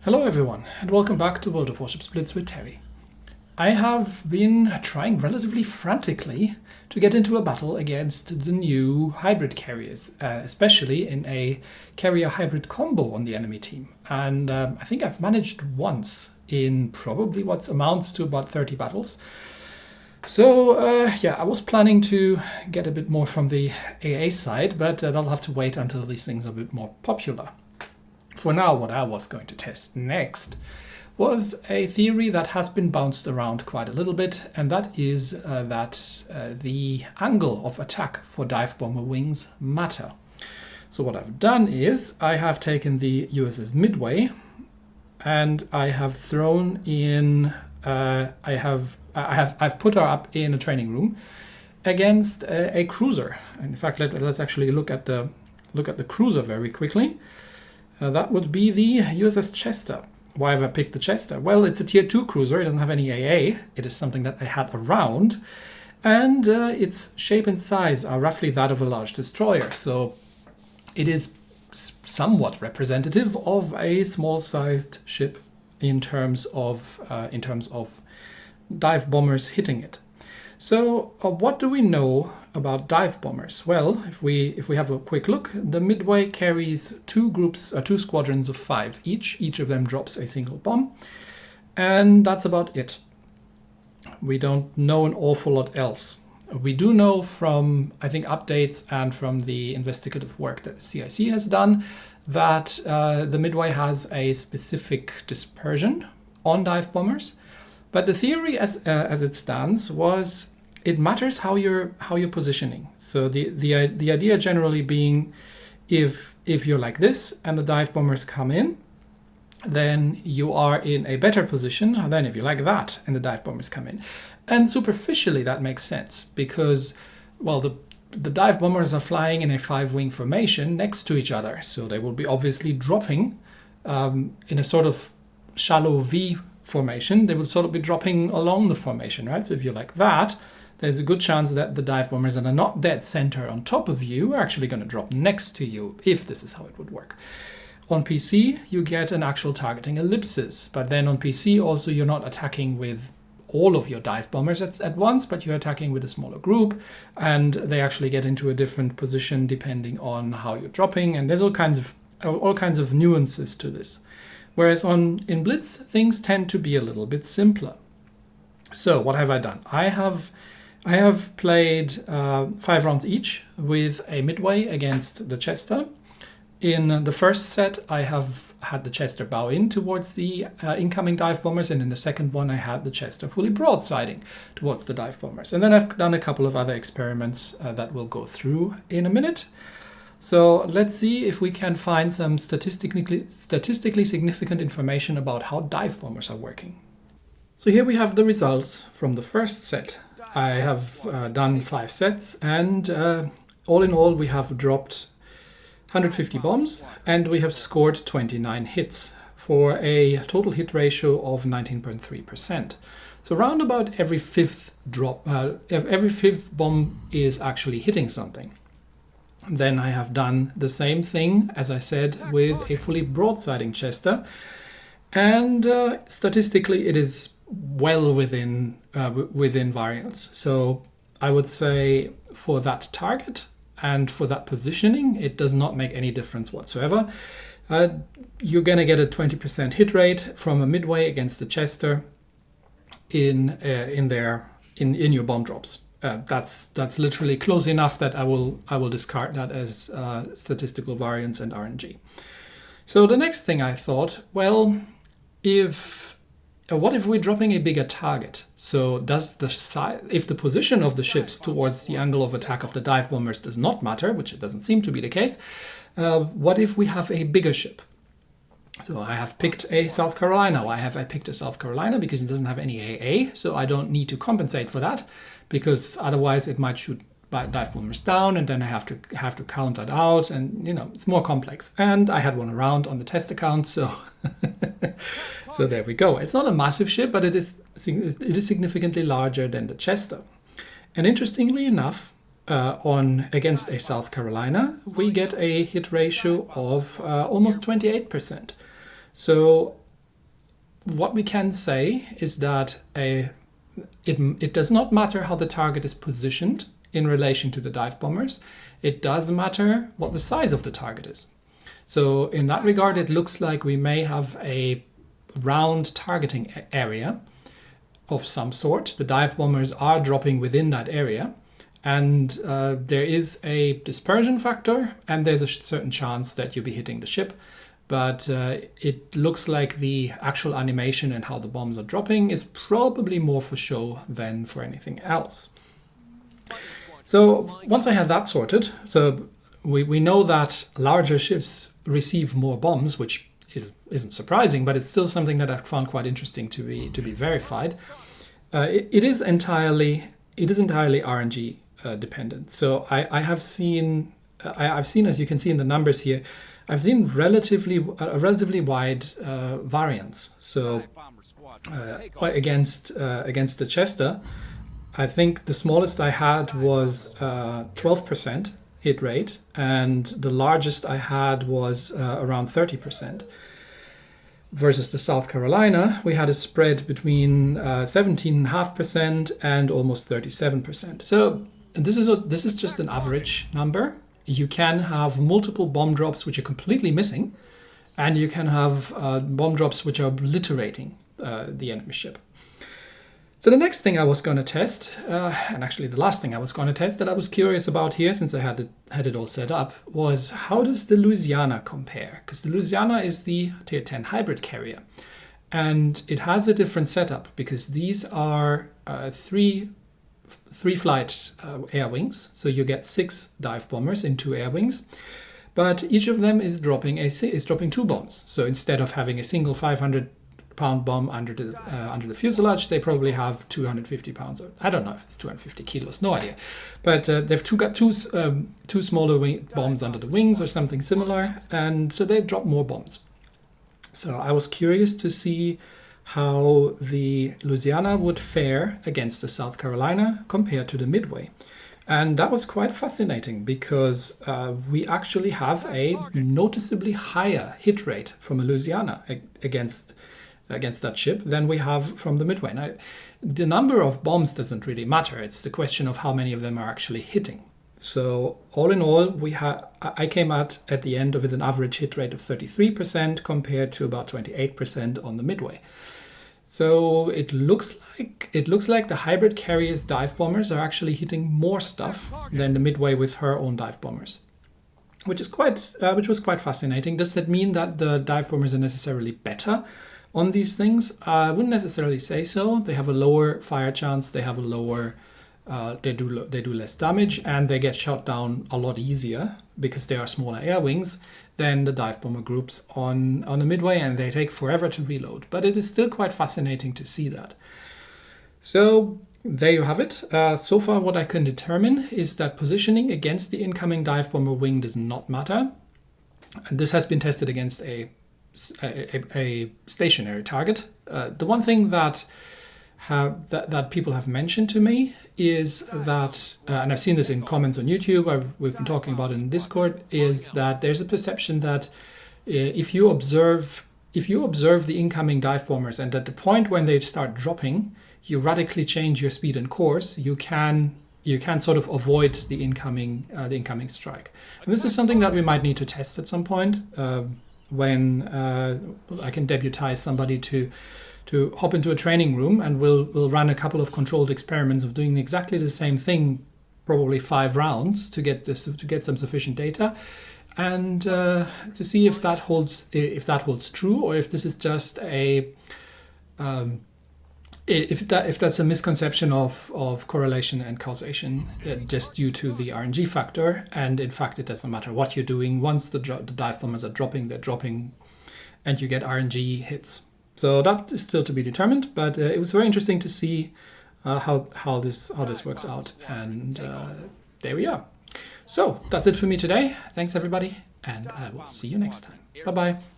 Hello everyone, and welcome back to World of Warships Blitz with Terry. I have been trying relatively frantically to get into a battle against the new hybrid carriers, especially in a carrier-hybrid combo on the enemy team. And I think I've managed once in probably what amounts to about 30 battles. So yeah, I was planning to get a bit more from the AA side, but I'll have to wait until these things are a bit more popular. For now, what I was going to test next was a theory that has been bounced around quite a little bit, and that is that the angle of attack for dive bomber wings matter. So what I've done is I have taken the USS Midway and I have thrown in I've put her up in a training room against a cruiser. In fact, let's actually look at the cruiser very quickly. That would be the USS Chester. Why have I picked the Chester? Well, it's a tier 2 cruiser. It doesn't have any AA. It is something that I had around. And its shape and size are roughly that of a large destroyer. So it is somewhat representative of a small-sized ship in terms of dive bombers hitting it. So what do we know about dive bombers? Well, if we have a quick look, the Midway carries two squadrons of 5 each. Each of them drops a single bomb, and that's about it. We don't know an awful lot else. We do know from, I think, updates and from the investigative work that CIC has done that the Midway has a specific dispersion on dive bombers. But the theory as it stands was it matters how you're positioning. So the idea generally being if you're like this and the dive bombers come in, then you are in a better position than if you're like that and the dive bombers come in. And superficially that makes sense because, well, the dive bombers are flying in a 5-wing formation next to each other. So they will be obviously dropping in a sort of shallow V formation. They will sort of be dropping along the formation, right? So if you're like that, there's a good chance that the dive bombers that are not dead center on top of you are actually going to drop next to you, if this is how it would work. On PC, you get an actual targeting ellipsis, but then on PC also you're not attacking with all of your dive bombers at once, but you're attacking with a smaller group, and they actually get into a different position depending on how you're dropping, and there's all kinds of nuances to this. Whereas in Blitz, things tend to be a little bit simpler. So what have I done? I have played 5 rounds each with a Midway against the Chester. In the first set, I have had the Chester bow in towards the incoming dive bombers, and in the second one, I had the Chester fully broadsiding towards the dive bombers. And then I've done a couple of other experiments that we'll go through in a minute. So let's see if we can find some statistically significant information about how dive bombers are working. So here we have the results from the first set. I have done 5 sets, and all in all we have dropped 150 bombs and we have scored 29 hits for a total hit ratio of 19.3%. So round about every fifth bomb is actually hitting something. Then I have done the same thing, as I said, with a fully broadsiding Chester, and statistically it is well within variance. So I would say for that target and for that positioning, it does not make any difference whatsoever. You're going to get a 20% hit rate from a Midway against the Chester in your bomb drops. That's literally close enough that I will discard that as statistical variance and RNG. So the next thing I thought, well, what if we're dropping a bigger target? So if the position of the ships towards the angle of attack of the dive bombers does not matter, which it doesn't seem to be the case, what if we have a bigger ship? So I have picked a South Carolina. Why have I picked a South Carolina? Because it doesn't have any AA, so I don't need to compensate for that, because otherwise it might shoot dive bombers down, and then I have to count that out, and it's more complex. And I had one around on the test account, so so there we go. It's not a massive ship, but it is significantly larger than the Chester. And interestingly enough, against a South Carolina, we get a hit ratio of almost 28%. So what we can say is that it does not matter how the target is positioned in relation to the dive bombers. It does matter what the size of the target is. So in that regard, it looks like we may have a round targeting area of some sort. The dive bombers are dropping within that area, and there is a dispersion factor, and there's a certain chance that you'll be hitting the ship. But it looks like the actual animation and how the bombs are dropping is probably more for show than for anything else. So once I had that sorted, so we know that larger ships receive more bombs, which isn't surprising, but it's still something that I found quite interesting to be verified. It is entirely RNG dependent. So I've seen, as you can see in the numbers here, I've seen a relatively wide variance. So against the Chester, I think the smallest I had was 12% hit rate, and the largest I had was around 30%. Versus the South Carolina, we had a spread between 17.5% and almost 37%. So this is just an average number. You can have multiple bomb drops which are completely missing, and you can have bomb drops which are obliterating the enemy ship. So the next thing I was going to test, and actually the last thing I was going to test that I was curious about here, since I had it all set up, was how does the Louisiana compare? Because the Louisiana is the Tier 10 hybrid carrier, and it has a different setup because these are three flight air wings. So you get 6 dive bombers in 2 air wings, but each of them is dropping 2 bombs. So instead of having a single 500-pound bomb under the fuselage, they probably have 250 pounds. Or I don't know if it's 250 kilos, no idea. But they've got two smaller bombs under the wings or something similar, and so they drop more bombs. So I was curious to see how the Louisiana would fare against the South Carolina compared to the Midway. And that was quite fascinating because we actually have a noticeably higher hit rate from a Louisiana against that ship than we have from the Midway. Now, the number of bombs doesn't really matter. It's the question of how many of them are actually hitting. So all in all, I came out at the end with an average hit rate of 33% compared to about 28% on the Midway. So it looks like the hybrid carrier's dive bombers are actually hitting more stuff than the Midway with her own dive bombers, which was quite fascinating. Does that mean that the dive bombers are necessarily better on these things? I wouldn't necessarily say so. They have a lower fire chance. They have a lower. They do less damage, and they get shot down a lot easier because they are smaller air wings than the dive bomber groups on the Midway, and they take forever to reload. But it is still quite fascinating to see that. So there you have it. So far what I can determine is that positioning against the incoming dive bomber wing does not matter. And this has been tested against a stationary target. The one thing that people have mentioned to me is that, and I've seen this in comments on YouTube, we've been talking about it in Discord, is that there's a perception that if you observe the incoming dive bombers, and at the point when they start dropping, you radically change your speed and course, you can sort of avoid the incoming strike. And this is something that we might need to test at some point when I can deputize somebody to hop into a training room, and we'll run a couple of controlled experiments of doing exactly the same thing, probably 5 rounds to get some sufficient data, and to see if that holds true, or if this is just if that's a misconception of correlation and causation just due to the RNG factor, and in fact it doesn't matter what you're doing. Once the dive bombers are dropping, they're dropping, and you get RNG hits. So that is still to be determined, but it was very interesting to see how this works out, and there we are. So that's it for me today. Thanks everybody, and I will see you next time. Bye bye.